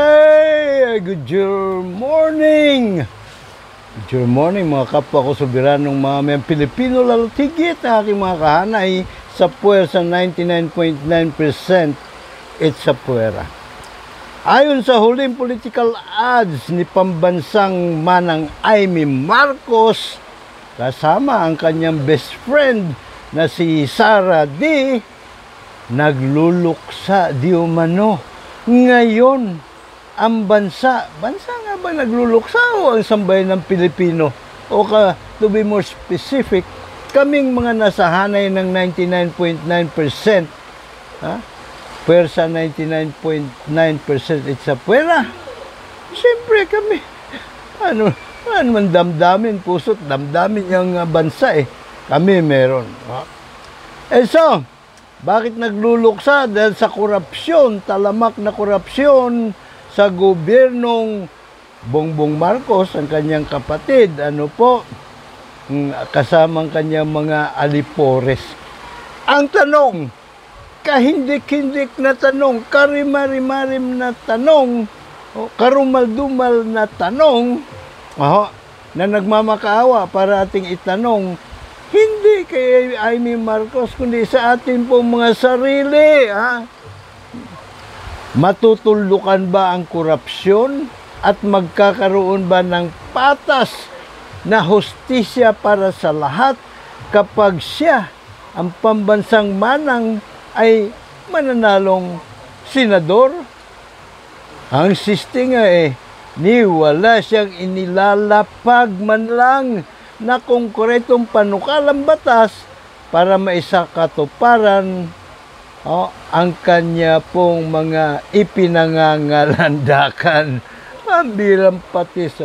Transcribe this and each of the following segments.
Okay, good morning. Good morning mga kapwa ko soberanong mamamayang Pilipino, lalo tigit na aking mga kahanay sa puwersa 99.9% it's sa puwera. Ayon sa huling political ads ni pambansang manang Amy Marcos, kasama ang kanyang best friend na si Sara D, nagluluksa di umano. Ngayon, ang bansa nga ba nagluluksa o ang sambayan ng Pilipino? O to be more specific, kaming mga nasahanay ng 99.9%, puwersa 99.9% it's sa puwera. Siyempre kami, ano man damdamin, puso't damdamin yung bansa Kami meron. So, bakit nagluluksa? Dahil sa korupsyon, talamak na korupsyon sa gobyernong Bongbong Marcos, ang kanyang kapatid, kasamang kanyang mga alipores. Ang tanong, kahindik-hindik na tanong, karimarimarim na tanong, karumal-dumal na tanong, na nagmamakaawa para ating itanong, hindi kay Amy Marcos, kundi sa atin pong mga sarili. Matutulukan ba ang korupsyon at magkakaroon ba ng patas na hustisya para sa lahat kapag siya, ang pambansang manang, ay mananalong senador? Ang siste nga ni wala siyang inilalapag man lang na konkretong panukalang batas para maisakatuparan ang kanya pong mga ipinangangalandakan. Pambirang patis.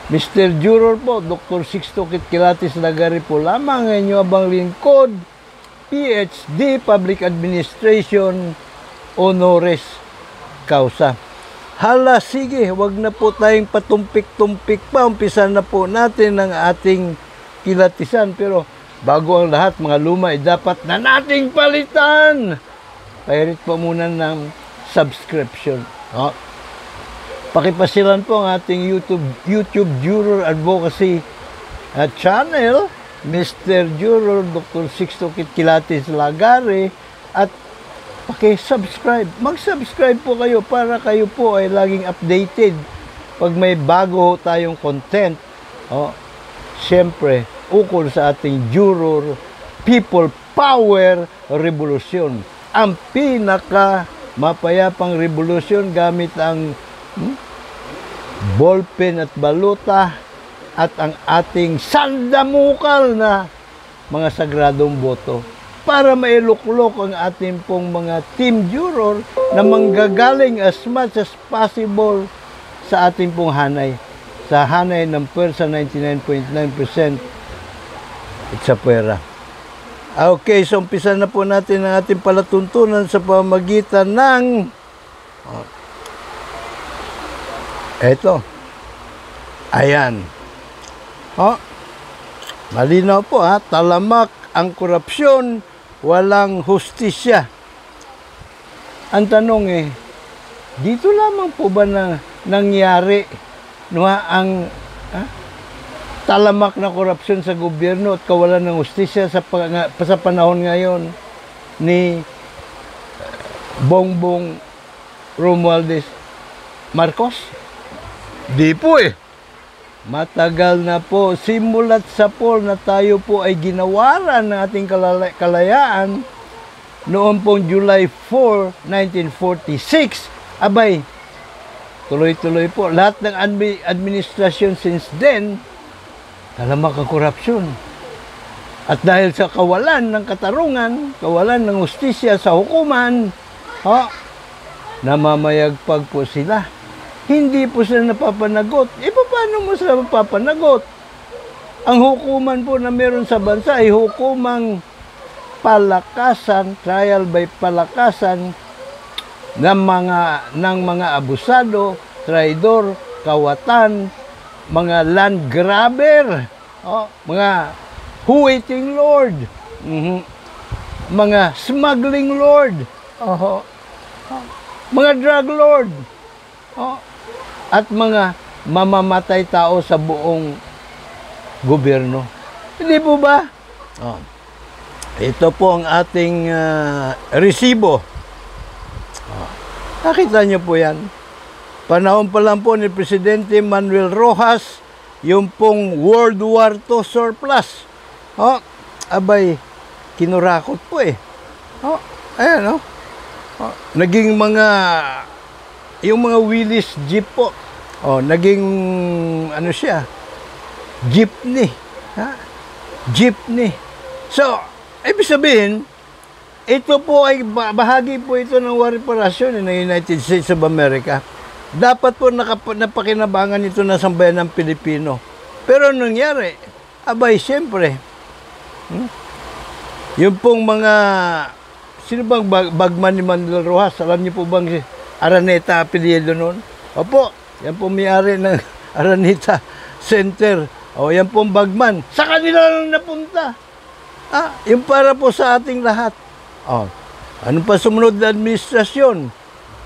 Mr. Juror po, Dr. Sixto Kitkilatis Lagari po lamang, inyo abang lingkod, PhD, Public Administration, Honoris Causa. Hala, sige, wag na po tayong patumpik-tumpik pa. Umpisa na po natin ang ating kilatisan. Pero bago ang lahat, mga luma, dapat na nating palitan. Pairit po muna ng subscription. Pakipasilan po ang ating YouTube Juror Advocacy channel, Mr. Juror Dr. Sixto Kitkilatis Lagari, at paki-subscribe. Mag-subscribe po kayo para kayo po ay laging updated pag may bago tayong content. Siyempre, ukol sa ating Juror People Power Revolution. Ang pinaka mapayapang revolusyon gamit ang ballpen at baluta at ang ating sandamukal na mga sagradong boto, para mailuklok ang ating pong mga team juror na manggagaling as much as possible sa ating pong hanay. Sa hanay ng puwersa 99.9% it's sa puwera. Okay, so umpisa na po natin ang ating palatuntunan sa pamagitan ng eto. Ayan. Malinaw po talamak ang korupsyon, walang hustisya. Ang tanong dito lamang po ba na nangyari ang talamak na korupsyon sa gobyerno at kawalan ng hustisya sa panahon ngayon ni Bongbong Romualdez Marcos? Di po Matagal na po, simulat sa poll na tayo po ay ginawaran ng ating kalayaan noong pong July 4, 1946. Abay, tuloy-tuloy po. Lahat ng administrasyon since then, talamak ang korupsyon. At dahil sa kawalan ng katarungan, kawalan ng hustisya sa hukuman, namamayagpag po sila. Hindi po sila napapanagot. Paano mo sila mapapanagot? Ang hukuman po na meron sa bansa ay hukumang palakasan, trial by palakasan ng mga abusado, traidor, kawatan, mga land grabber, mga huwiting lord, mga smuggling lord, mga drug lord, Oh, at mga mamamatay tao sa buong gobyerno. Hindi po ba? Oh. Ito po ang ating resibo. Oh. Nakita niyo po yan. Panahon pa lang po ni Presidente Manuel Rojas, yung pong World War II surplus. Oh, abay, kinurakot po eh. Oh, ayan oh. Oh, naging yung mga Willys jeep po. Oh, naging ano siya? Jeepney. Ha? Jeepney. So, ibig sabihin, ito po ay bahagi po ito ng war reparasyon ng United States of America. Dapat po napakinabangan ito ng sambayan ng Pilipino. Pero nangyari, abay, siyempre, yung pong mga, sino bang bagman ni Manuel Rojas? Alam niyo po bang si Araneta apelyido noon? Opo, yan po may-ari ng Araneta Center. O, yan pong bagman. Sa kanila lang napunta. Yung para po sa ating lahat. O, ano pa sumunod na administrasyon?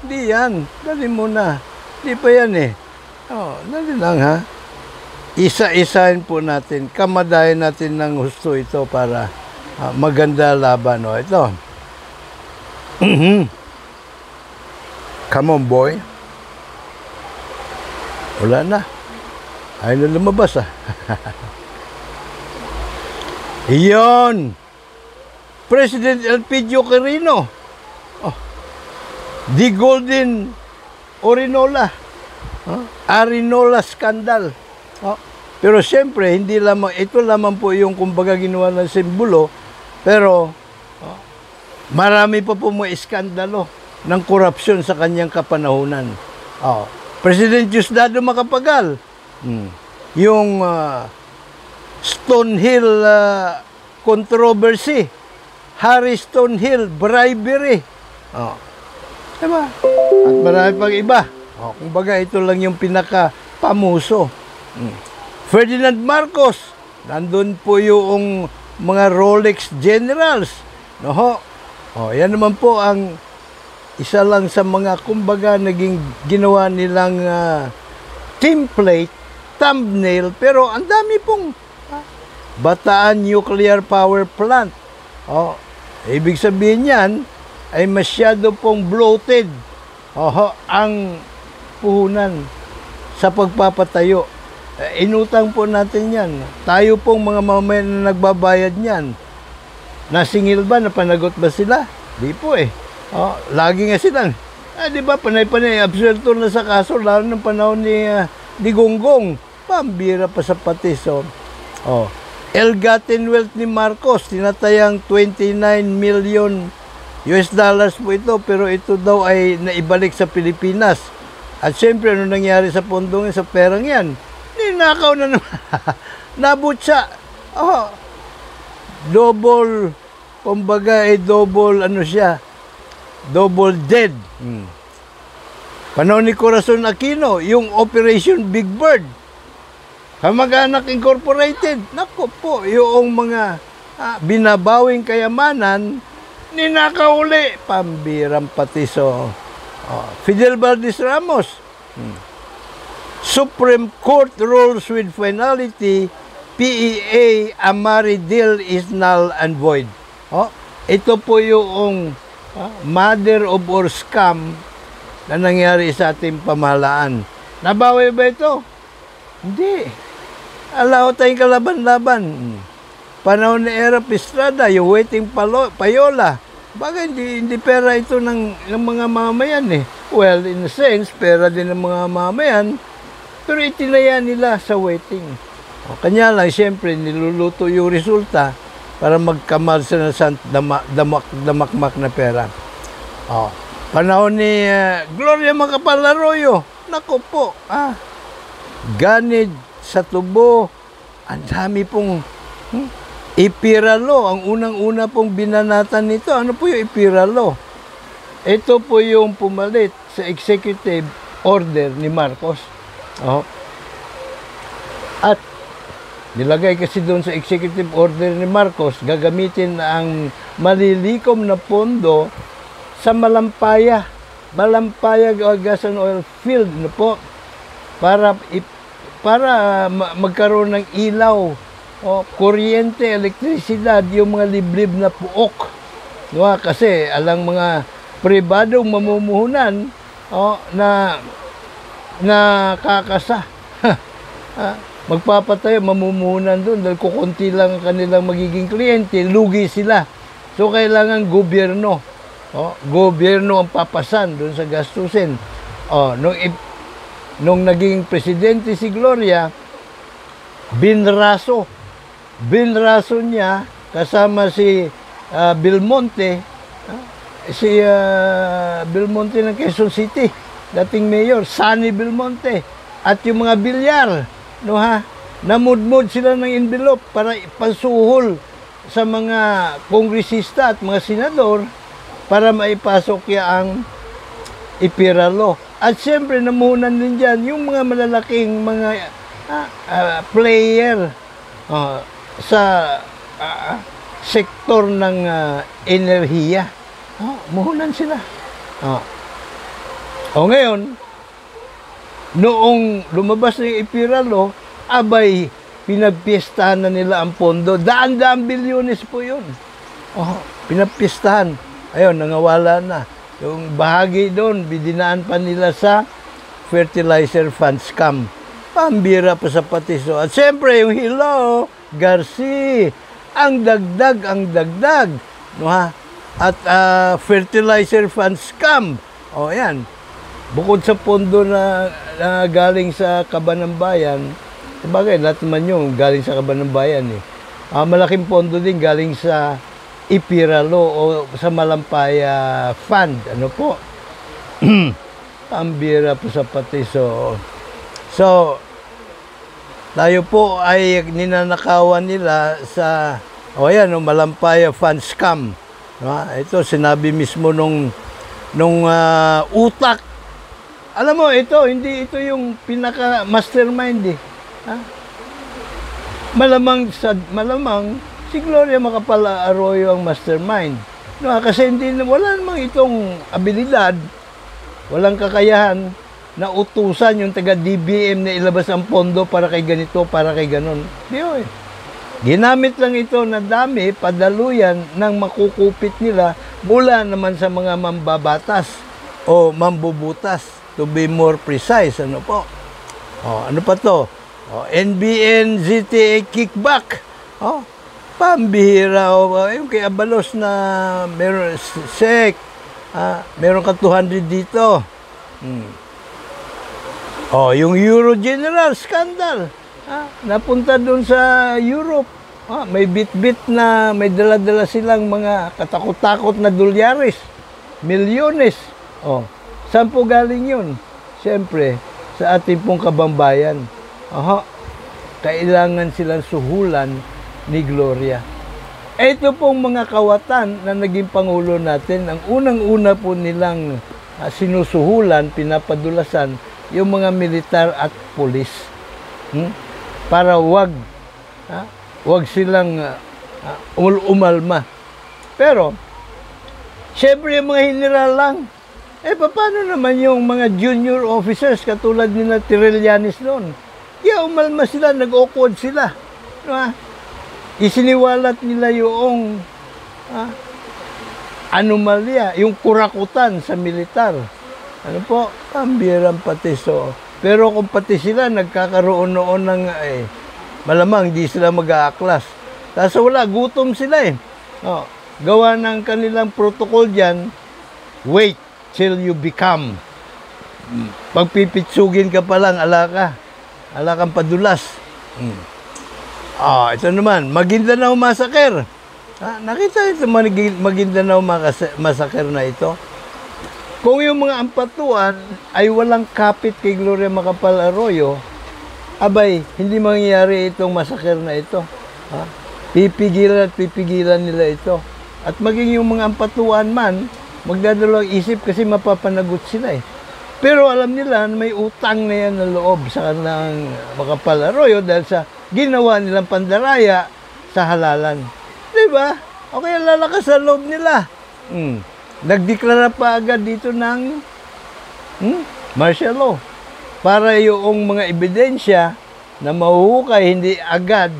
Hindi yan. Dali muna. Hindi pa yan eh. O, dali lang ha. Isa-isahin po natin. Kamadayan natin ng husto ito para maganda laban. O, ito. Come on, boy. Wala na. Ayaw na lumabas, Iyon. President Elpidio Quirino. Oh. The Golden Orinola. Arinola scandal. Oh. Pero siyempre, hindi lamang, ito lamang po yung kumbaga ginawa ng simbolo. Pero, marami pa po mga iskandalo ng korupsyon sa kanyang kapanahunan. Oh. President Diosdado Macapagal. Yung Stonehill controversy, Harry Stonehill bribery. Oh. Diba? At marami pang iba. Oh, kumbaga ito lang yung pinaka-pamuso. Ferdinand Marcos, nandun po yung mga Rolex generals. No? Oh, yan naman po ang isa lang sa mga kumbaga naging ginawa nilang template, thumbnail, pero ang dami pong Bataan Nuclear Power Plant. Oh, ibig sabihin yan ay masyado pong bloated ang puhunan sa pagpapatayo. Inutang po natin yan. Tayo pong mga mamamayan na nagbabayad niyan. Nasingil ba? Napanagot ba sila? Di po eh. Oh, lagi nga silang, di ba, panay-panay, absuelto na sa kaso, lalo ng panahon ni Gonggong. Pambira pa sa patis. Oh. Ill-gotten wealth ni Marcos, tinatayang 29 million US dollars po ito, pero ito daw ay naibalik sa Pilipinas. At siyempre, ano nangyari sa pondong sa perang yan? Ninakaw na naman. Nabutsa. Oh. Double, kumbaga double, ano siya, double dead. Panahon ni Corazon Aquino, yung Operation Big Bird, Kamag-anak Incorporated, naku po, yung mga binabawing kayamanan, ninakaw uli, pambirang patiso. Fidel Valdez Ramos, Supreme Court rules with finality, PEA Amari deal is null and void. Ito po yung mother of all scam na nangyari sa ating pamahalaan. Nabawi ba ito? Hindi. Alaw tayong kalaban-laban. Panahon ni Era Estrada, yung waiting payola. Bagay, hindi pera ito ng mga mamayan eh. Well, in a sense, pera din ng mga mamayan, pero itinaya nila sa waiting. Kanya lang, siyempre, niluluto yung resulta para magkamal sa damakmak na pera. Panahon ni Gloria Macapagal Arroyo, naku po, ganid sa tubo, ang dami pong ipiralo. Ang unang-una pong binanatan nito, ano po yung ipiralo? Ito po yung pumalit sa executive order ni Marcos. At nilagay kasi doon sa executive order ni Marcos, gagamitin ang malilikom na pondo sa Malampaya. Malampayag o gas and oil field, no po, para magkaroon ng ilaw, kuryente, elektrisidad, yung mga liblib na puok. No, kasi alang mga pribadong mamumuhunan na kakasa. Magpapatayo, mamumuhunan doon dahil kukunti lang ang kanilang magiging kliyente, lugi sila. So, kailangan gobyerno. Gobyerno ang papasan doon sa gastusin. Nung naging presidente si Gloria, binraso niya kasama si Belmonte, Belmonte ng Quezon City, dating mayor, Sunny Belmonte, at yung mga bilyar, namudmod sila ng envelope para pasuhol sa mga kongresista at mga senador para maipasok ang IPIRA law. At siyempre, namuhunan din dyan yung mga malalaking mga player sa sektor ng enerhiya. Muhunan sila. Ngayon, noong lumabas na yung IPIRA law, abay, pinagpiestahan na nila ang pondo. Daan-daang bilyones po yun. Pinagpiestahan. Ayun, nangawala na. Yung bahagi doon, bidinaan pa nila sa fertilizer fund scam. Pambira pa sa patiso. At siyempre, yung Hello, Garci, ang dagdag. At fertilizer fund scam. Yan. Bukod sa pondo na galing sa Kaban ng Bayan, sabagay, lahat naman yung galing sa Kaban ng Bayan. Malaking pondo din galing sa IPIRA law o sa Malampaya Fund. Ano po? Pambira po sa patiso. So, tayo po ay ninanakawan nila sa, Malampaya Fund scam. Ito, sinabi mismo nung utak. Alam mo, hindi ito yung pinaka-mastermind Malamang si Gloria Macapagal Arroyo ang mastermind. Kasi wala namang itong abilidad, walang kakayahan na utusan yung taga-DBM na ilabas ang pondo para kay ganito, para kay ganon. Ginamit lang ito na dami, padaluyan ng makukupit nila mula naman sa mga mambabatas o mambubutas, to be more precise. Ano po? Ano pa to? NBN ZTA kickback. Pambihira. Yung kay Abalos na meron SEC. Meron ka 200 dito. Yung Euro General scandal. Napunta doon sa Europe. May bit-bit na may dala-dala silang mga katakot-takot na dolyares. Milyones. Saan po galing yun? Siyempre, sa ating pong kabambayan. Kailangan silang suhulan ni Gloria. Ito pong mga kawatan na naging Pangulo natin, ang unang-una po nilang sinusuhulan, pinapadulasan, yung mga militar at pulis. Para wag silang umalma. Pero, siyempre yung mga general lang, paano naman yung mga junior officers katulad nila Trillanes noon? Umalma sila, nag-awkward sila. Isiniwalat nila yung anomalya, yung kurakutan sa militar. Ano po? Pambirang patiso. Pero kung pati sila nagkakaroon noon ng malamang di sila mag-aaklas. Kaso wala, gutom sila gawa ng kanilang protocol dyan, wait till you become. Pagpipitsugin ka pa lang, ala kang padulas. Ito naman, Maguindanao Massacre. Nakita ito Maguindanao Massacre na ito. Kung yung mga ampatuan ay walang kapit kay Gloria Macapagal Arroyo, abay, hindi mangyayari itong massacre na ito. Pipigilan nila ito. At maging yung mga ampatuan man, magdadalawang isip kasi mapapanagot sila Pero alam nila na may utang na yan na loob sa kanilang Macapagal Arroyo dahil sa ginawa nilang pandaraya sa halalan. Diba? O kaya lalakas sa loob nila. Nagdeklara pa agad dito ng Martial law. Para yung mga ebidensya na mahuhukay, hindi agad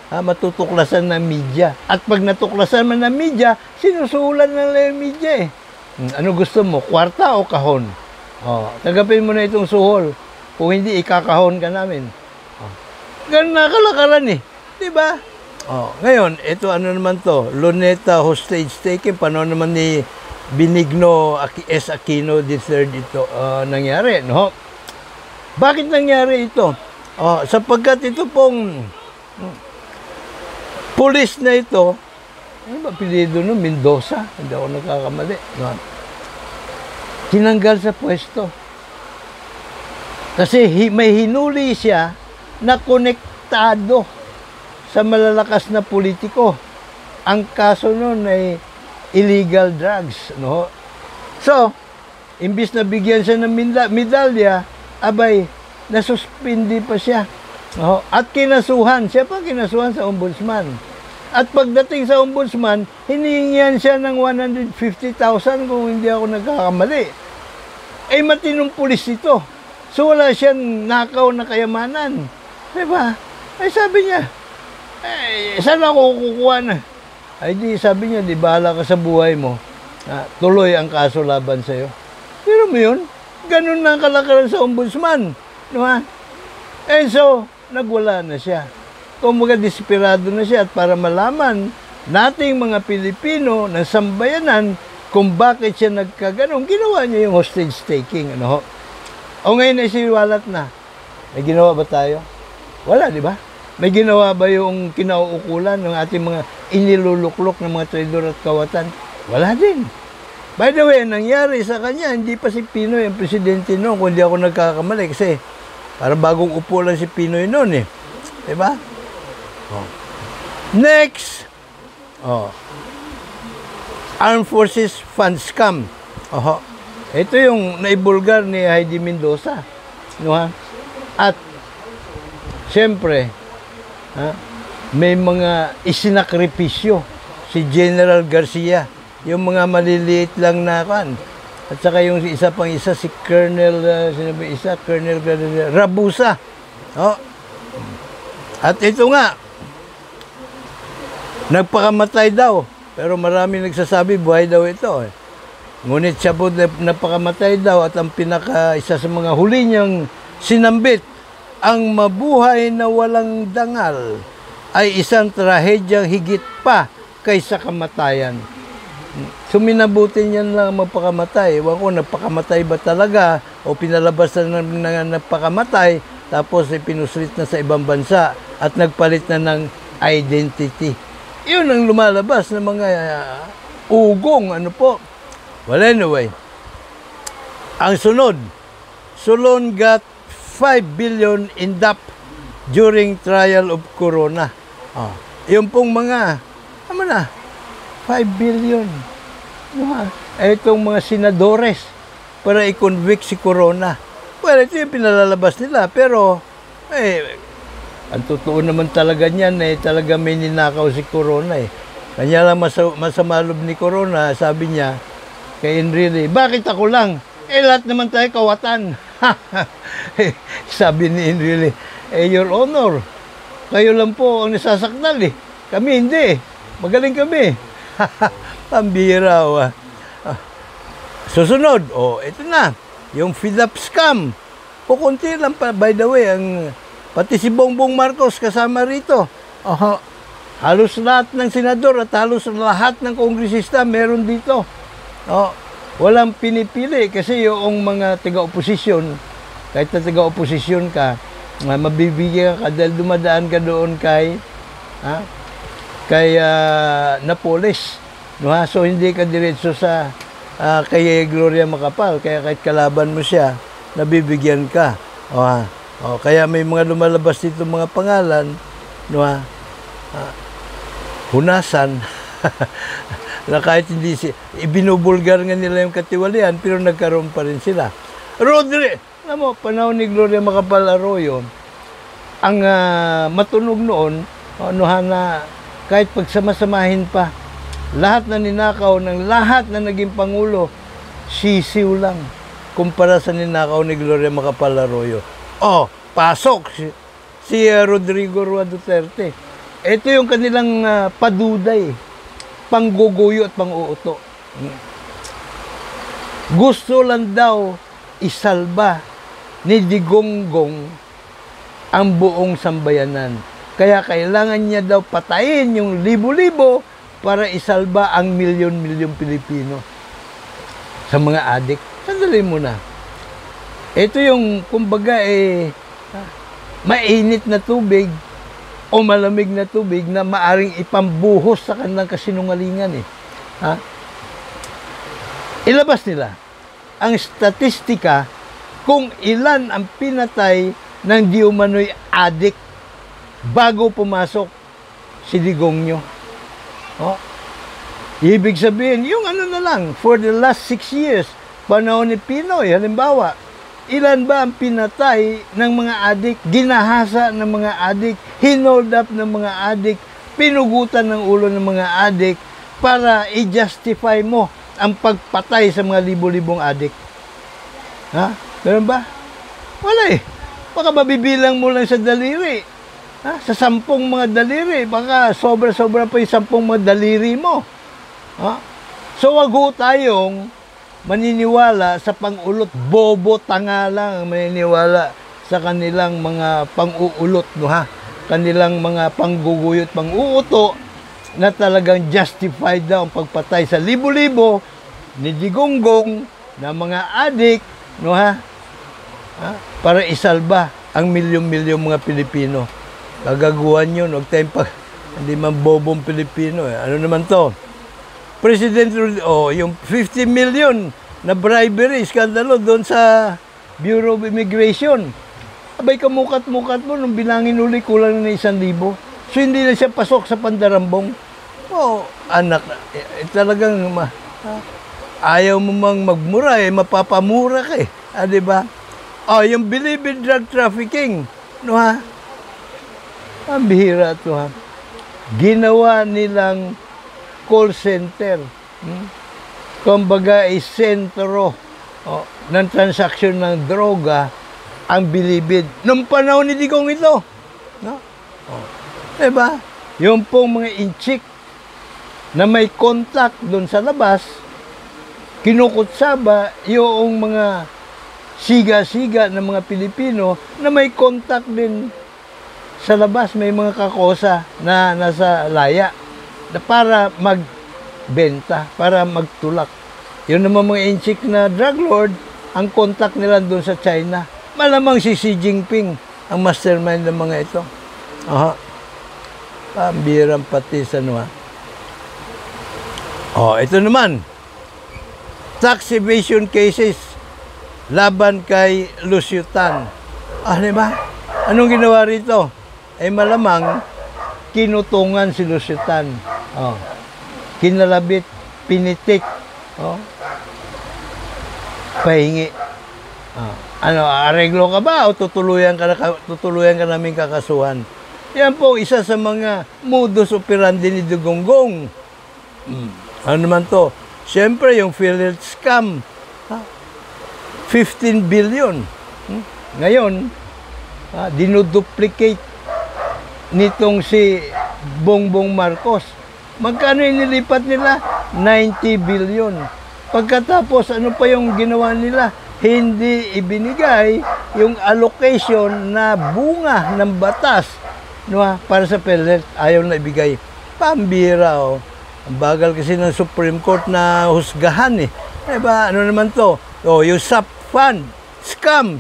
matutuklasan ng media. At pag natuklasan man ng media, sinusulan na lang yung media eh. Ano gusto mo? Kwarta o kahon? Tagapin mo na itong suhol. Kung hindi, ikakahon ka namin. Ganun na kalakaran eh. Diba? Ngayon, ito ano naman to? Luneta hostage taking. Paano naman ni Benigno S. Aquino III ito nangyari, no? Bakit nangyari ito? Sapagkat ito pong pulis na ito, ano ba apelyido no? Mendoza, hindi ako nagkakamali. No? Tinanggal sa pwesto. Kasi may hinuli siya na konektado sa malalakas na politiko. Ang kaso noon ay illegal drugs. No? So, imbis na bigyan siya ng medalya, abay, nasuspindi pa siya. At kinasuhan. Siya pa kinasuhan sa ombudsman. At pagdating sa ombudsman, hinihingihan siya ng 150,000 kung hindi ako nagkakamali. Eh, matinong pulis ito. So, wala siyang nakaw na kayamanan. Diba? Ay, sabi niya, saan ako kukuha na? Ay, di, sabi niya, di bahala ka sa buhay mo. Tuloy ang kaso laban sa'yo. Pero mo yun, ganun na ang kalakaran sa ombudsman. Diba? And so, nagwala na siya. Kumbaga, desperado na siya. At para malaman nating mga Pilipino ng sambayanan kung bakit siya nagkaganon, ginawa niya yung hostage taking. Ano ho? O ngayon ay siwalat na. May ginawa ba tayo? Wala, di ba? May ginawa ba yung kinauukulan ng ating mga iniluluklok ng mga traidor at kawatan? Wala din. By the way, nangyari sa kanya, hindi pa si Pinoy ang presidente noon, kung hindi ako nagkakamali. Kasi parang bagong upo lang si Pinoy noon eh. Diba? Next! Armed Forces Fund Scam. Ito yung naibulgar ni Heidi Mendoza. No, ha? At, siyempre, may mga isinakripisyo si General Garcia. Yung mga maliliit lang na kan. At saka yung isa si Colonel, Colonel Rabusa. At ito nga, nagpakamatay daw. Pero marami nagsasabi, buhay daw ito. Ngunit siya po napakamatay daw at ang isa sa mga huli niyang sinambit, ang mabuhay na walang dangal ay isang trahedyang higit pa kaysa kamatayan. Suminabuti niyan lang magpakamatay. Ewan ko, nagpakamatay ba talaga o pinalabas na nagpakamatay tapos pinuslit na sa ibang bansa at nagpalit na ng identity. Yun ang lumalabas ng mga ugong, ano po. Well, anyway, ang sunod, Solon got 5 billion in DAP during trial of Corona. Yung pong mga, 5 billion. Itong mga senadores para i-convict si Corona. Well, ito yung pinalalabas nila, pero, ang totoo naman talaga niyan, talaga may ninakaw si Corona eh. Kanya lang masama loob ni Corona, sabi niya, kay Enrile, bakit ako lang? Lahat naman tayo kawatan. Sabi ni Enrile, Your Honor, kayo lang po ang nasasakdal eh. Kami hindi. Magaling kami. Pambira. Susunod, ito na, yung FIDAP scam. Kukunti lang pa, by the way, pati si Bongbong Marcos kasama rito. Halos lahat ng senador at halos lahat ng kongresista meron dito. Walang pinipili kasi yung mga taga-oposisyon, kahit na taga-oposisyon ka, mabibigyan ka dahil dumadaan ka doon kay Napoles. No, ha? So hindi ka diretso sa kay Gloria Macapagal, kaya kahit kalaban mo siya, nabibigyan ka. Kaya may mga lumalabas dito mga pangalan, no, hunasan, na kahit hindi ibinubulgar nga nila yung katiwalian, pero nagkaroon pa rin sila. Alam mo, panahon ni Gloria Macapagal Arroyo, ang matunog noon, na kahit pagsamasamahin pa, lahat na ninakaw ng lahat na naging pangulo, sisiw lang. kumpara sa ninakaw ni Gloria Macapagal Arroyo. Oh, pasok si Rodrigo Roa Duterte. Ito yung kanilang paduday, pangguguyo at panguuto. Gusto lang daw isalba ni Digonggong ang buong sambayanan. Kaya kailangan niya daw patayin yung libo-libo para isalba ang milyon-milyon Pilipino sa mga adik. Sandali muna. Ito yung, kumbaga, mainit na tubig o malamig na tubig na maaring ipambuhos sa kanilang kasinungalingan. Ha? Ilabas nila ang statistika kung ilan ang pinatay ng di umano'y adik bago pumasok si Digongyo. Oh. Ibig sabihin, yung ano na lang, for the last 6 years, panahon ni Pinoy, halimbawa, ilan ba ang pinatay ng mga adik, ginahasa ng mga adik, hinold up ng mga adik, pinugutan ng ulo ng mga adik para i-justify mo ang pagpatay sa mga libo-libong adik. Ha? Meron ba? Wala eh. Baka mabibilang mo lang sa daliri. Ha? Sa 10 mga daliri, baka sobra-sobra pa yung 10 mga daliri mo. Ha? So wag ho tayong maniniwala sa pang-ulot. Bobo, tanga lang ang maniniwala sa kanilang mga pang-uulot. No, ha? Kanilang mga pangguguyot, pang-uuto na talagang justified daw ang pagpatay sa libo-libo ni Digonggong na mga adik, no, ha? Para isalba ang milyon-milyon mga Pilipino. Kagaguhan yun, huwag tayong hindi man bobong Pilipino. Ano naman to? President, yung 50 million na bribery, skandalo doon sa Bureau of Immigration. Abay, kamukat-mukat mo, nung bilangin uli, kulang na 1,000. So, hindi na siya pasok sa pandarambong. Anak, talagang ayaw mo mang magmura, mapapamura ka eh. Diba? Yung believe in drug trafficking, no, ha? Ang bihira ito, ha? Ginawa nilang call center. Kumbaga, sentro ng transaksyon ng droga ang bilibid. Nung panahon ni Digong ito. No? Diba? Yung pong mga inchik na may contact doon sa labas, kinukutsaba yung mga siga-siga ng mga Pilipino na may contact din sa labas, may mga kakosa na nasa laya na para magbenta, para magtulak. Yun naman mga inchik na drug lord, ang contact nila doon sa China. Malamang si Xi Jinping ang mastermind ng mga ito. Pambirang pati sa ito naman. Tax evasion cases laban kay Lucio Tan. Diba? Anong ginawa rito? Malamang kinutungan si Lucio Tan. Kinalabit, pinitik. Pahingi. Areglo ka ba o tutuluyan ka namin kakasuhan? Yan po isa sa mga modus operandi ni Digonggong. Ano naman to? Siyempre, yung PhilHealth scam. 15 billion. Ngayon, dinuduplicate nitong si Bongbong Marcos. Magkano inilipat nila? 90 billion. Pagkatapos, ano pa yung ginawa nila? Hindi ibinigay yung allocation na bunga ng batas, no, para sa PhilHealth. Ayaw na ibigay. Pambira, Ang bagal kasi ng Supreme Court na husgahan eh. Diba? Ano naman to? Yung SAP fund, scam.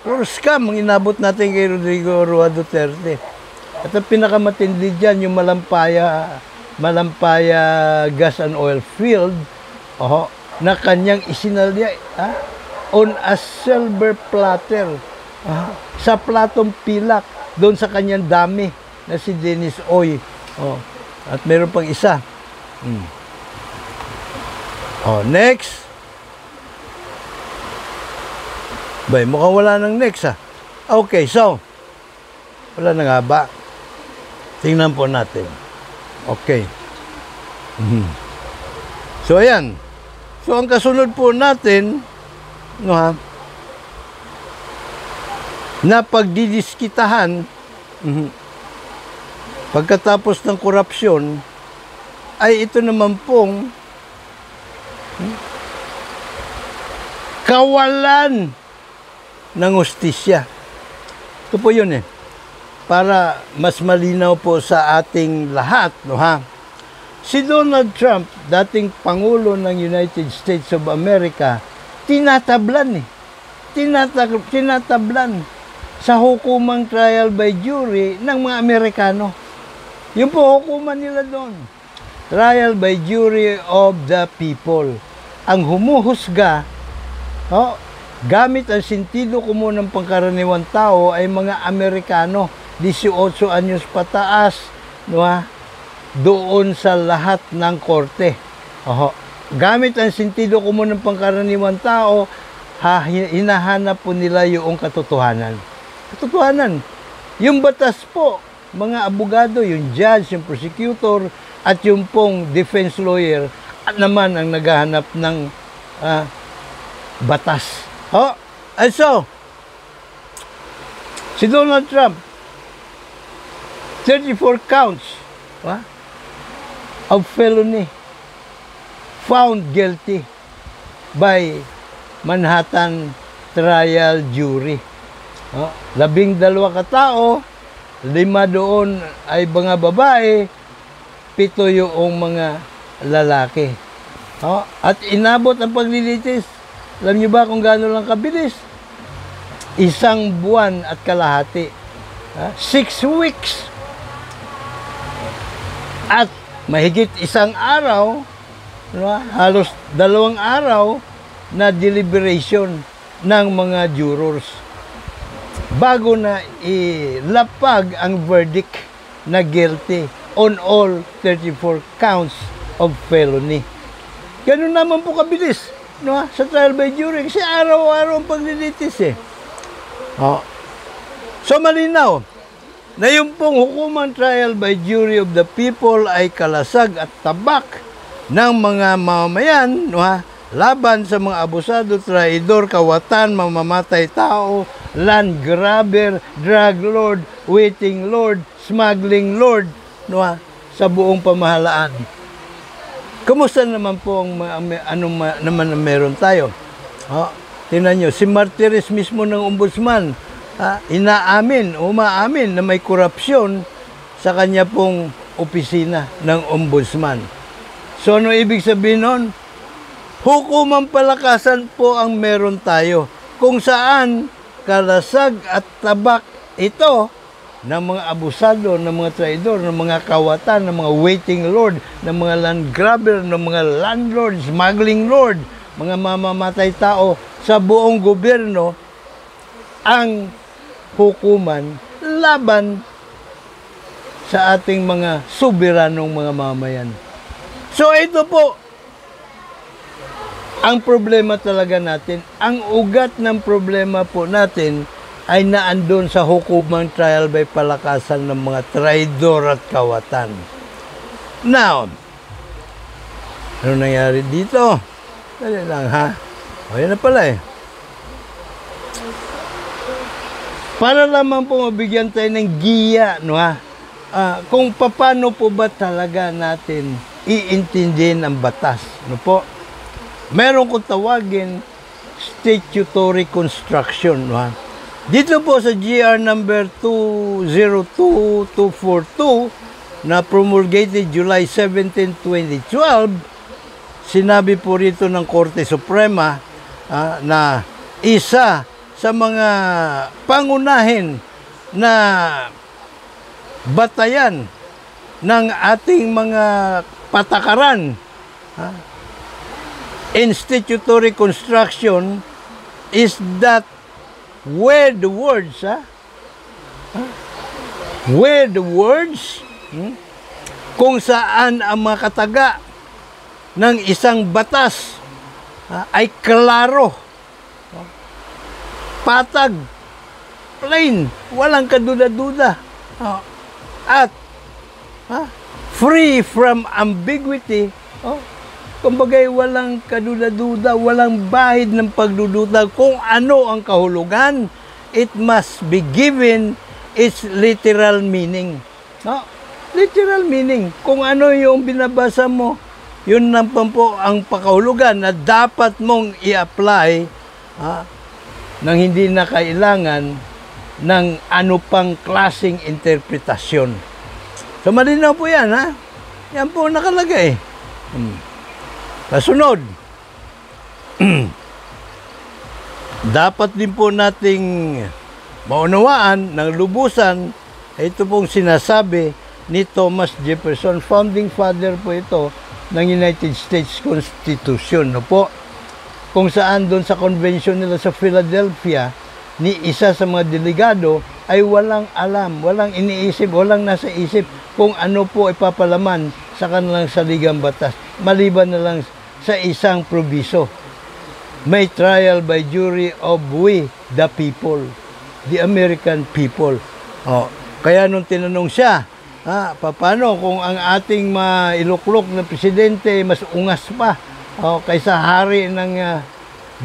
Puro scam ang inabot natin kay Rodrigo Roa Duterte. At ang pinakamatindi dyan, yung Malampaya gas and oil field, na kanyang isinalya on a silver platter. Sa platong pilak, doon sa kanyang dami na si Dennis Oy. At meron pang isa. Next. Mukhang wala nang next Okay, so wala na nga ba? Tingnan po natin. Okay. So ayan. So ang kasunod po natin no ha, na pagdidiskitahan pagkatapos ng korupsyon ay ito naman pong kawalan ng hustisya. Ito po yun eh. Para mas malinaw po sa ating lahat, no ha? Si Donald Trump, dating Pangulo ng United States of America, tinatablan eh. Tinatablan sa hukumang trial by jury ng mga Amerikano. Yun po hukuman nila doon. Trial by jury of the people. Ang humuhusga, gamit ang sentido komun ng pangkaraniwang tao ay mga Amerikano, 18 anyos pataas, no ha? Doon sa lahat ng korte. Gamit ang sentido komun ng pangkaraniwang tao, hinahanap po nila yung katotohanan. Katotohanan. Yung batas po, mga abogado, yung judge, yung prosecutor, at yung pong defense lawyer, at naman ang naghahanap ng batas. And so, si Donald Trump, 34 counts of felony found guilty by Manhattan trial jury. 12 katao, 5 doon ay mga babae, 7 yung mga lalaki. At inabot ang paglilitis. Alam niyo ba kung gaano lang kabilis? 1 buwan at kalahati. 6 weeks. At mahigit 1 araw, halos 2 araw na deliberation ng mga jurors bago na ilapag ang verdict na guilty on all 34 counts of felony. Ganun naman po kabilis, sa trial by jury kasi araw-araw ang paglilitis eh. So malinaw na yung pong hukuman trial by jury of the people ay kalasag at tabak ng mga mamamayan, laban sa mga abusado, traidor, kawatan, mamamatay tao, land grabber, drug lord, waiting lord, smuggling lord, sa buong pamahalaan. Kumusta naman po naman meron tayo? Tingnan nyo, si Martires mismo ng ombudsman, umaamin na may korupsyon sa kanya pong opisina ng ombudsman. So ano ibig sabihin nun? Hukumang palakasan po ang meron tayo kung saan kalasag at tabak ito ng mga abusado, ng mga traidor, ng mga kawatan, ng mga waiting lord, ng mga land grabber, ng mga landlord, smuggling lord, mga mamamatay tao sa buong gobyerno ang hukuman laban sa ating mga soberanong mga mamayan. So ito po ang problema talaga natin. Ang ugat ng problema po natin ay naandun sa hukumang trial by palakasan ng mga traidor at kawatan. Now, ano nangyari dito? Dali lang ha. Yan na pala eh. Para naman po mabigyan tayo ng giya, kung paano po ba talaga natin iintindihin ang batas. Meron kong tawagin statutory construction. Dito po sa GR number 202242 na promulgated July 17, 2012, sinabi po rito ng Korte Suprema na isa sa mga pangunahin na batayan ng ating mga patakaran in statutory construction is that where the words kung saan ang mga kataga ng isang batas ay klaro, patag, plain, walang kaduda-duda, at free from ambiguity, Kumbagay, walang kaduda-duda, walang bahid ng pagdududa kung ano ang kahulugan. It must be given its literal meaning. No? Literal meaning. Kung ano yung binabasa mo, yun lang po ang pakahulugan na dapat mong i-apply nang hindi na kailangan ng ano pang klaseng interpretasyon. So, malinaw po yan, ha? Yan po nakalagay. Kasunod, dapat din po nating maunawaan ng lubusan, ito pong sinasabi ni Thomas Jefferson, founding father po ito ng United States Constitution, no po? Kung saan doon sa convention nila sa Philadelphia, ni isa sa mga delegado ay walang alam, walang iniisip, walang nasa isip kung ano po ipapalaman sa kanilang saligang batas, maliban na lang sa isang probiso. May trial by jury of we, the people, the American people. Kaya nung tinanong siya, paano kung ang ating mailuklok na presidente mas ungas pa kaysa hari ng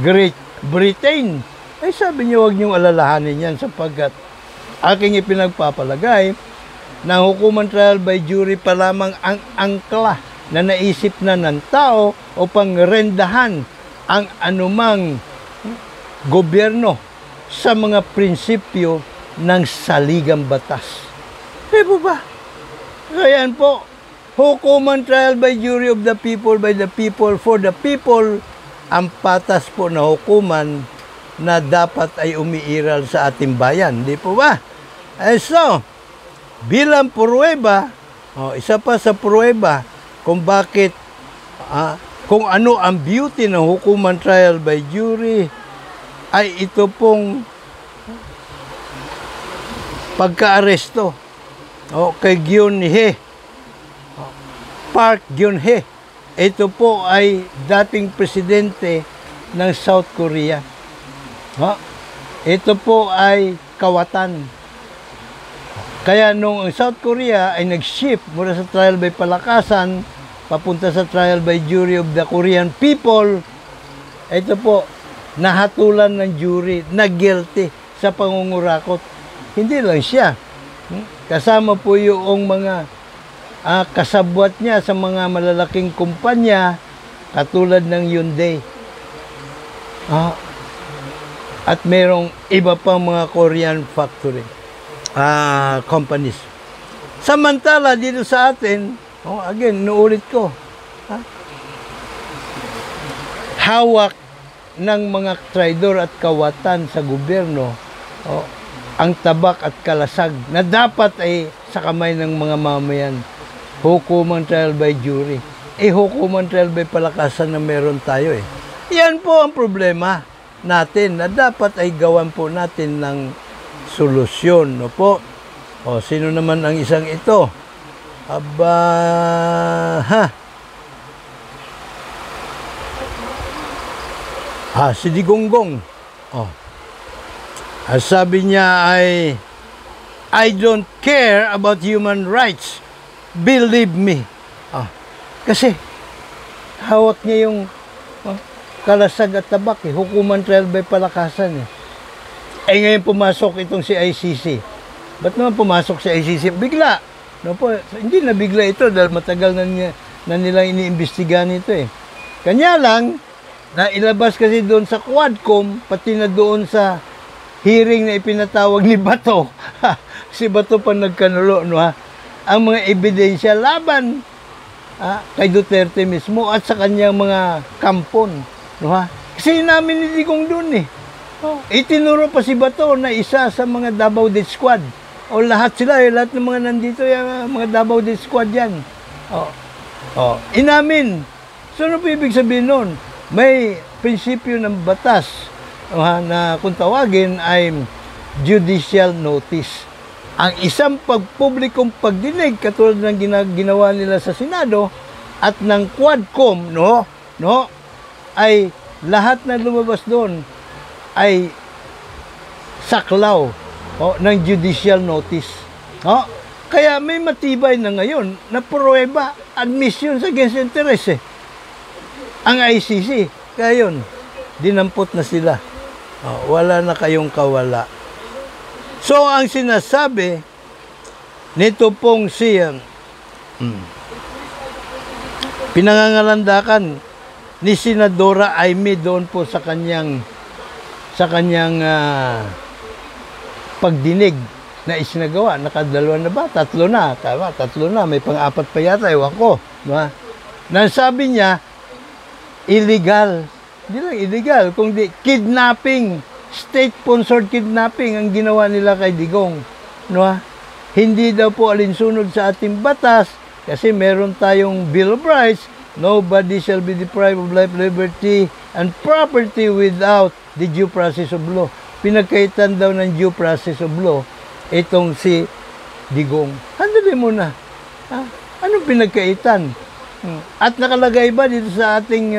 Great Britain? Ay sabi niya, huwag niyong alalahanin yan sapagkat aking ipinagpapalagay na hukuman trial by jury pa lamang ang angkla na naisip na ng tao o pangrendahan ang anumang gobyerno sa mga prinsipyo ng saligang batas. Di po ba? Kaya po, hukuman trial by jury of the people, by the people, for the people, ang patas po na hukuman na dapat ay umiiral sa ating bayan. Di po ba? So, bilang pruweba, isa pa sa pruweba kung bakit, kung ano ang beauty ng hukuman trial by jury, ay ito pong pagka-aresto kay Gyun-hye, Park Gyun-hye. Ito po ay dating presidente ng South Korea. Ito po ay kawatan. Kaya nung ang South Korea ay nag-shift mula sa trial by palakasan papunta sa trial by jury of the Korean people, ito po, nahatulan ng jury na guilty sa pangungurakot. Hindi lang siya. Kasama po yung mga kasabwat niya sa mga malalaking kumpanya katulad ng Hyundai. At merong iba pang mga Korean factory companies. Samantala dito sa atin, again, nuulit ko, hawak ng mga traidor at kawatan sa gobyerno ang tabak at kalasag na dapat ay sa kamay ng mga mamayan. Hukuman trial by jury. Hukuman trial by palakasan na meron tayo . Yan po ang problema natin na dapat ay gawan po natin ng solusyon. No po? Sino naman ang isang ito? Si Digonggong. Sabi niya ay, I don't care about human rights. Believe me. Kasi hawak niya yung kalasag at tabak . Hukuman trial by palakasan . Ngayon pumasok itong si ICC. Ba't naman pumasok si ICC? Bigla. No po, hindi na bigla ito dahil matagal na nilang iniimbestigahan ito . Kanya lang, na ilabas kasi doon sa Quadcom, pati na doon sa hearing na ipinatawag ni Bato. Si Bato pa nagkanulo, no ha? Ang mga ebidensya laban kay Duterte mismo at sa kanyang mga kampon, no ha? Kasi namin ni Digong doon . Itinuro pa si Bato na isa sa mga Davao Death Squad. Lahat sila, lahat ng mga nandito, yung mga Davao Death Squad yan. Inamin. So, ano po ibig sabihin nun? May prinsipyo ng batas na kung tawagin ay judicial notice. Ang isang pagpublikong pagdinig katulad ng ginawa nila sa Senado at ng Quadcom, ay lahat na lumabas doon ay saklaw ng judicial notice. Kaya may matibay na ngayon na pruweba, admissions against interest . ang ICC. Kaya yun, dinampot na sila. Wala na kayong kawala. So, ang sinasabi nito pong si pinangangalandakan ni Senadora Amy doon po sa kanyang pagdinig na isinagawa. Nakadalawa na ba? Tatlo na. Tama, tatlo na. May pang-apat pa yata. Ewan ko. Diba? Nasabi niya, illegal. Hindi lang illegal, kundi kidnapping. State-sponsored kidnapping ang ginawa nila kay Digong. Diba? Hindi daw po alinsunod sa ating batas kasi meron tayong Bill of Rights. Nobody shall be deprived of life, liberty, and property without the due process of law. Pinagkaitan daw ng due process of law itong si Digong. Handali mo na. Anong pinagkaitan? At nakalagay ba dito sa ating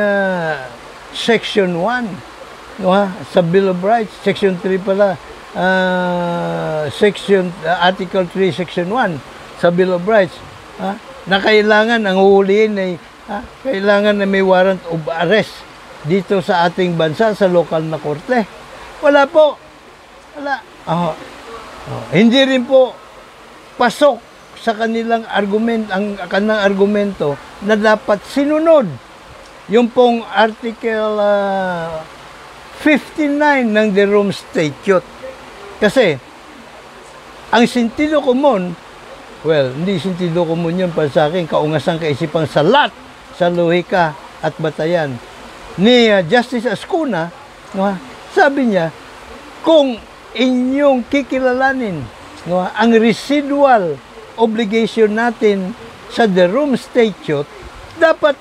Section 1? No, sa Bill of Rights, Section 3 pala. Article 3, Section 1 sa Bill of Rights. Na kailangan, ang huhulihin ay kailangan na may warrant of arrest dito sa ating bansa, sa lokal na korte. Wala po. Wala. Hindi rin po pasok sa kanilang kanang argumento na dapat sinunod yung pong Article 59 ng the Rome Statute. Kasi, ang sentido común, well, hindi sentido común yun para sa akin, kaungasang kaisipang salat sa lohika at batayan ni Justice Ascuna, sabi niya, kung inyong kikilalanin ang residual obligation natin sa the Rome Statute, dapat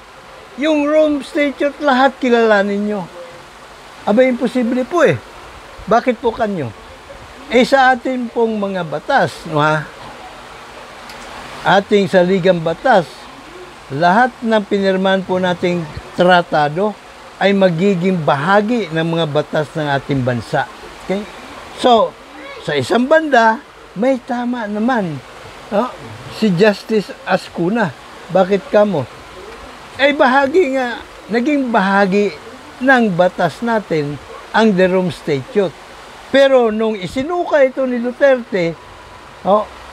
yung Rome Statute lahat kilalanin nyo. Aba, imposible po eh. Bakit po kanyo? Sa ating pong mga batas, ating saligang batas, lahat ng pinirmahan po nating tratado ay magiging bahagi ng mga batas ng ating bansa. Okay? So, sa isang banda, may tama naman. Si Justice Ascuna. Bakit kamo? Bahagi nga, naging bahagi ng batas natin ang the Rome Statute. Pero nung isinuka ito ni Duterte,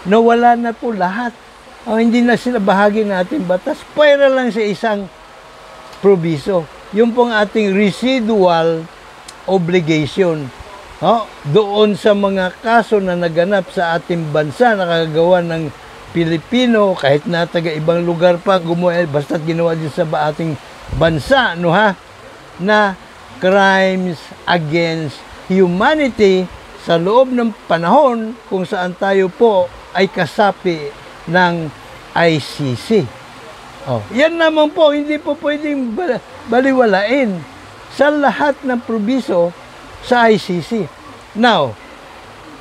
nawala na po lahat. Hindi na sila bahagi ng ating batas. Para lang sa isang proviso. Yung pong ating residual obligation. Doon sa mga kaso na naganap sa ating bansa, nakagawa ng Pilipino, kahit na taga ibang lugar pa, basta ginawa din sa ating bansa, na crimes against humanity sa loob ng panahon kung saan tayo po ay kasapi ng ICC. Yan naman po, hindi po pwedeng baliwalain sa lahat ng probiso sa ICC. Now,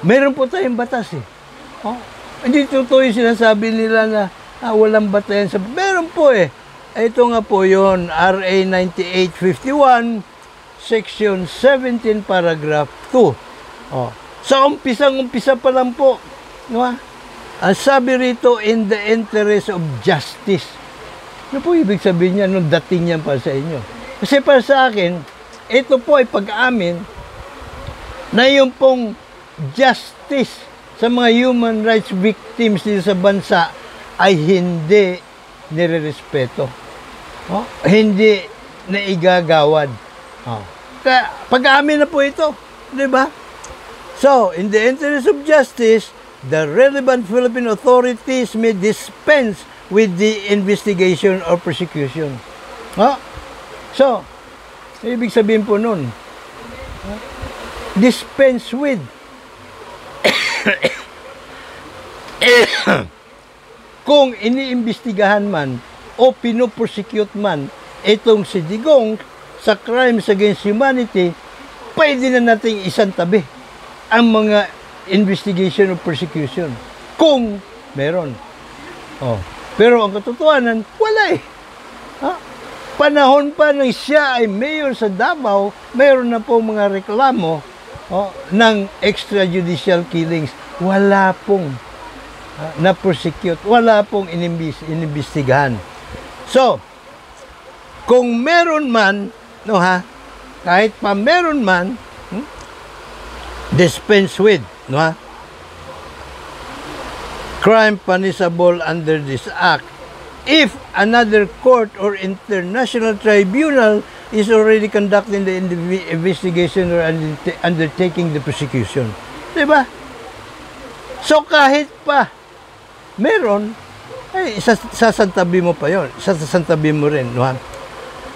meron po tayong batas eh. Hindi totoo yung sinasabi nila na walang batayan sa... Meron po eh. Ito nga po yun, RA 9851, Section 17, Paragraph 2. Sa umpisa pa lang po, ang sabi rito, in the interest of justice. Ano po ibig sabihin niya nung dating yan para sa inyo? Kasi para sa akin, ito po ay pag-amin na yung pong justice sa mga human rights victims dito sa bansa ay hindi nire-respeto. Hindi naigagawad. Kaya pag-amin na po ito. Di ba? So, in the interest of justice, the relevant Philippine authorities may dispense with the investigation or prosecution. So, ibig sabihin po nun, dispense with. Kung iniimbestigahan man o pinoprosecute man itong si Digong sa crimes against humanity, pwede na nating isang tabi ang mga investigation o prosecution. Kung meron. Pero ang katotohanan, wala eh. Panahon pa nang siya ay mayor sa Davao, mayroon na po mga reklamo ng extrajudicial killings. Wala pong na-prosecute. Wala pong inimbestigahan. So, kung meron man, no ha, kahit pa meron man, dispense with, no ha, crime punishable under this act if another court or international tribunal is already conducting the investigation or undertaking the prosecution. Diba? So kahit pa meron, ay sasantabi mo pa yon, sasantabi mo rin, no?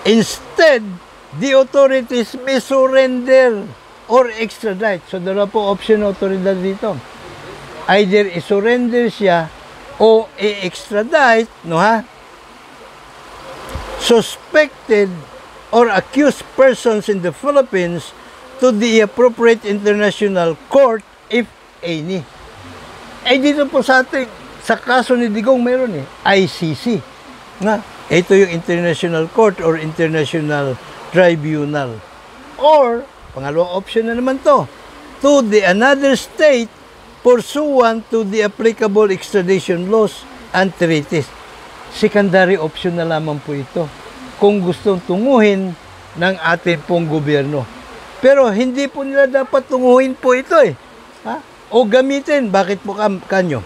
Instead, the authorities may surrender or extradite. So dalawa po option ng otoridad dito. Either i-surrender siya o i-extradite, no ha? Suspected or accused persons in the Philippines to the appropriate international court if any. Eh dito po sa ating, sa kaso ni Digong meron ICC. Na, ito yung International Court or International Tribunal. Or, pangalawang option na naman to the another state pursuant to the applicable extradition laws and treaties. Secondary option na lamang po ito kung gustong tunguhin ng ating pong gobyerno. Pero hindi po nila dapat tunguhin po ito Ha? O gamitin. Bakit po kanyo?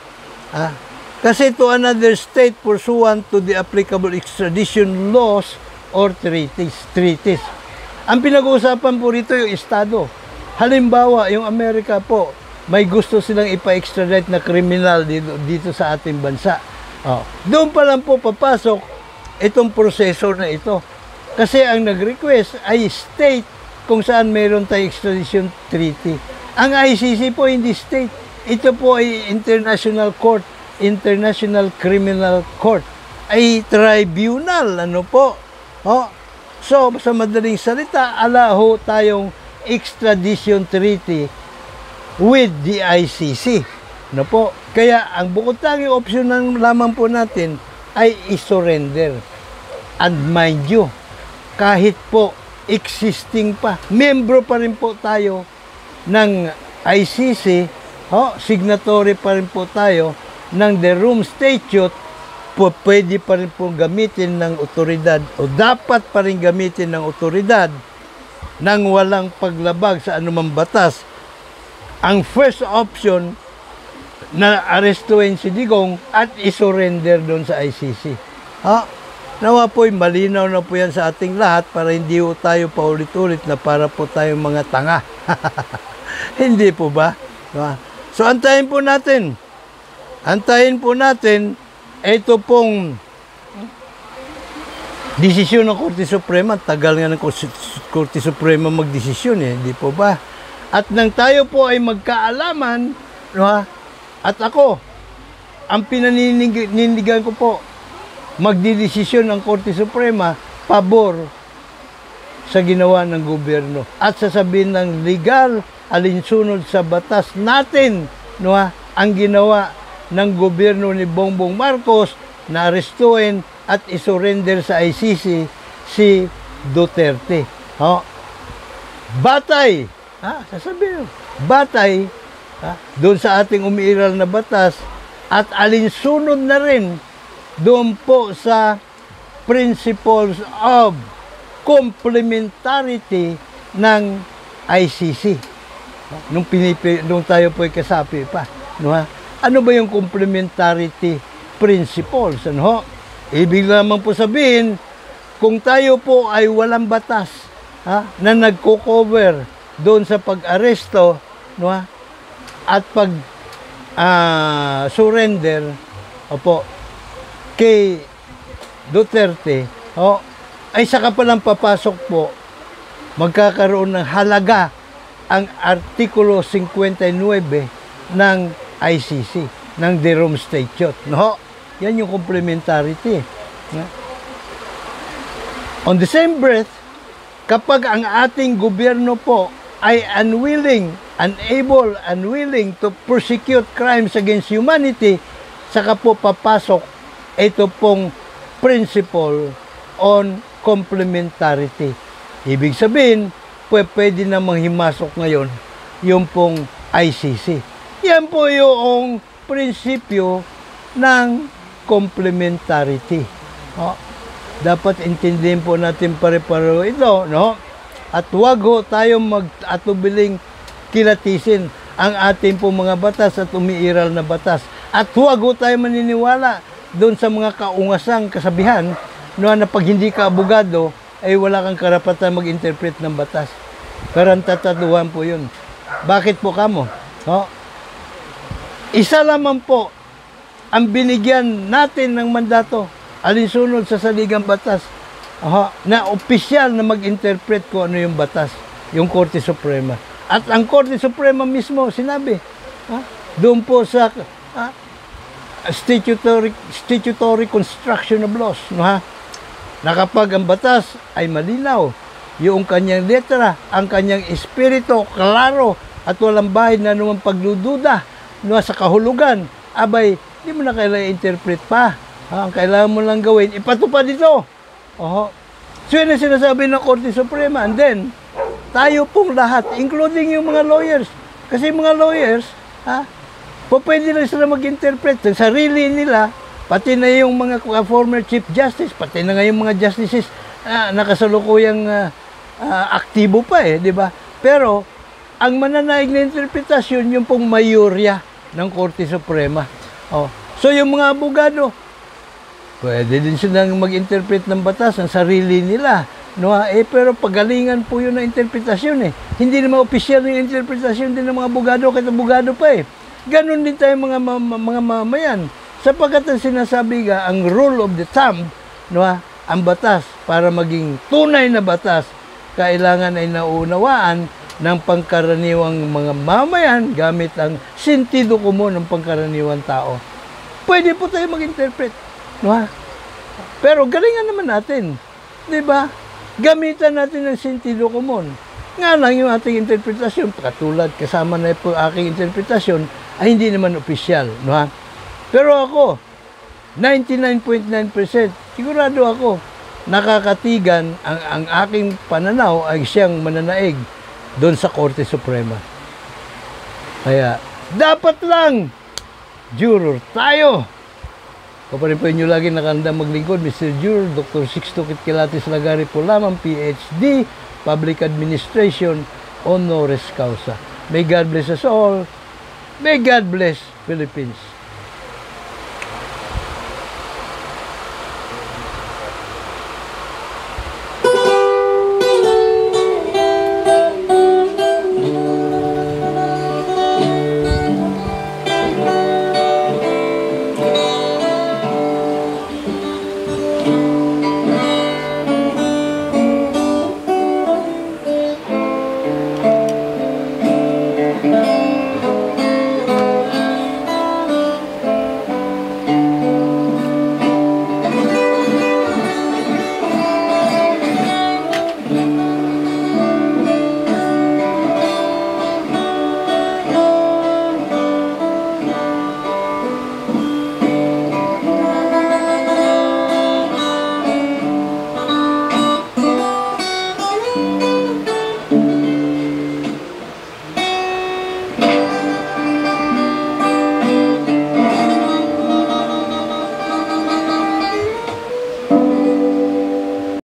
Ha? Kasi to another state pursuant to the applicable extradition laws or treaties. Ang pinag-uusapan po rito yung estado. Halimbawa, yung Amerika po, may gusto silang ipa-extradite na kriminal dito sa ating bansa. Doon pa lang po papasok itong proseso na ito. Kasi ang nag-request ay state kung saan mayroon tayong extradition treaty. Ang ICC po hindi state. Ito po ay International Court, International Criminal Court. Ay tribunal, ano po. So, sa madaling salita, alaho tayong extradition treaty with the ICC. No po? Kaya ang bukod tanging option ng lamang po natin ay i-surrender. And mind you, kahit po existing pa, membro pa rin po tayo ng ICC, signatory pa rin po tayo ng the Rome Statute, pwede pa rin po gamitin ng otoridad o dapat pa rin gamitin ng otoridad nang walang paglabag sa anumang batas. Ang first option na arestuhin si Digong at isurrender doon sa ICC. Nawa po'y malinaw na po yan sa ating lahat para hindi po tayo paulit-ulit na para po tayong mga tanga. Hindi po ba? So antayin po natin. Ito pong desisyon ng Korte Suprema. Tagal nga ng Korte Suprema magdesisyon hindi po ba? At nang tayo po ay magkaalaman, at ako, ang pinaninindigan ko po, magdidesisyon ng Korte Suprema pabor sa ginawa ng gobyerno. At sasabihin ng legal, alinsunod sa batas natin, ang ginawa ng gobyerno ni Bongbong Marcos na arestuhin at isurrender sa ICC si Duterte. Batay, sasabihin, batay doon sa ating umiiral na batas at alinsunod na rin doon po sa principles of complementarity ng ICC. Nung tayo po ay kasapi pa. Ano ba yung complementarity principles? Ibig lamang po sabihin, kung tayo po ay walang batas na nagko-cover doon sa pag-aresto at pag-surrender kay Duterte, ay saka palang papasok po, magkakaroon ng halaga ang Artikulo 59 ng ICC, ng The Rome Statute. Yan yung complementarity. On the same breath, kapag ang ating gobyerno po ay unwilling to prosecute crimes against humanity, saka po papasok ito pong principle on complementarity. Ibig sabihin, pwede namang himasok ngayon yung pong ICC. Yan po yung prinsipyo ng complementarity. dapat intindihin po natin pare-pareho ito, no? At huwag ho tayong mag-atubiling kilatisin ang ating po mga batas at umiiral na batas. At huwag ho tayong maniniwala doon sa mga kaungasang kasabihan, no, na pag hindi ka abogado, ay wala kang karapatan mag-interpret ng batas. Karantataduhan po yun. Bakit po kamo? No? Isa lamang po ang binigyan natin ng mandato, alinsunod sa saligang batas, na opisyal na mag-interpret ko ano yung batas, yung Korte Suprema. At ang Korte Suprema mismo sinabi, doon po sa statutory construction of laws, no, na kapag ang batas ay malinaw, yung kanyang letra, ang kanyang espiritu, klaro, at walang bahid na naman pagdududa, no, sa kahulugan, abay, di mo na kailangan interpret pa. Ang kailangan mo lang gawin, ipatupad dito. So yun ang sinasabi ng Korte Suprema. And then, tayo pong lahat, including yung mga lawyers. Kasi mga lawyers, pwede na sila mag-interpret ng sarili nila, pati na yung mga former Chief Justice, pati na nga yung mga justices, nakasalukuyang aktibo pa di ba? Pero, ang mananaig na interpretasyon, yung pong mayorya ng Korte Suprema. So, yung mga abogado, pwede din silang mag-interpret ng batas ng sarili nila. No, pero pagalingan po yun na interpretasyon Hindi naman opisyal yung interpretasyon din ng mga abogado, kahit abogado pa Ganon din tayo mga mamayan. Sapagkat ang sinasabi ang rule of the thumb, no, ang batas, para maging tunay na batas, kailangan ay naunawaan ng pangkaraniwang mga mamayan gamit ang sentido komon ng pangkaraniwang tao. Pwede po tayo mag-interpret. No? Pero galingan naman natin. Di ba? Gamitan natin ng sentido komon. Nga lang yung ating interpretasyon, katulad kasama na po aking interpretasyon, ay hindi naman opisyal. No? Pero ako, 99.9%, sigurado ako, nakakatigan ang aking pananaw ay siyang mananaig doon sa Korte Suprema. Kaya, dapat lang, juror tayo. Kaparin po inyo lagi nakahanda maglingkod, Mr. Juror, Dr. Sixto Kitkilatis Lagari po lamang, PhD, Public Administration, honoris causa. May God bless us all. May God bless Philippines.